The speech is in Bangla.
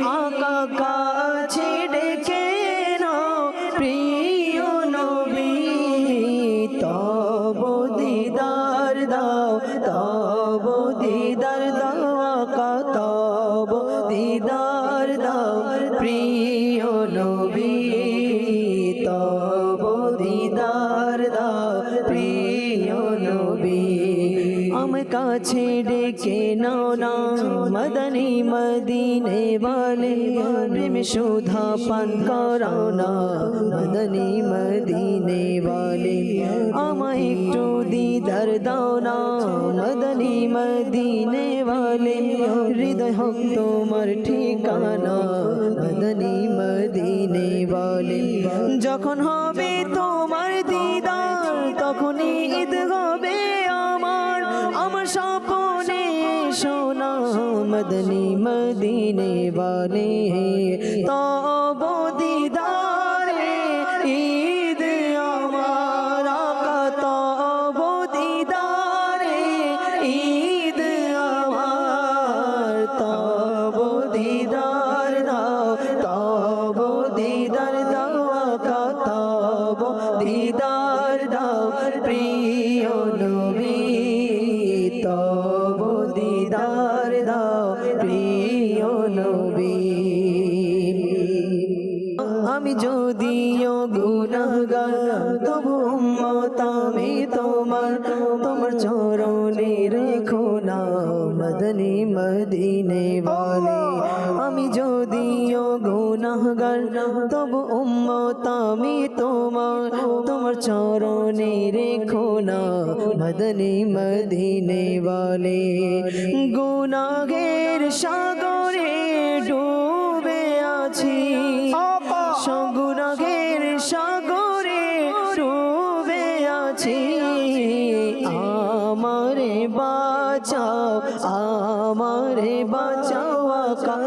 আকা কাছে ডেকে নাও প্রিয় নবী তব দিদার দাও তব দিদার দাও আকা তব দিদার দাও প্রিয় নবী তব দিদার দাও প্রিয় নবী আমার কাছে ডেকে নাও না মদনী মদিনে वाले प्रेम सुधा पान कराओ ना मदनी मदीने वाले আমায় একটু দিদার দাও না মদনী মদিনে वाले হৃদয় হোক তোমার ঠিকানা মদনী মদিনে वाले যখন হবে তোমার দিদার তখনই ঈদ হবে আমার আমার স্বপ্নে সোনা মদনী মদিনে वाले तब दीदारे ईद हमारा का तब दीदारे ईद हमार तब दीदार दाओ तब दीदार दाओ का तब दीदार दाओ प्रिय नबी तब दीदार दाओ प्रिय नबी আমি যদিও গুনাহগার তবু উম্মত আমি তোমার তোমার চরণে রেখো না মদনী মদিনে वाले আমি যদিও গুনাহগার তবু উম্মত আমি তোমার তোমার চরণে রেখো না মদনী মদিনে वाले গুনাহের সাগরে ডুবে আছি গুনাহের সাগরে ডুবে আছি আমারে বাঁচাও আকা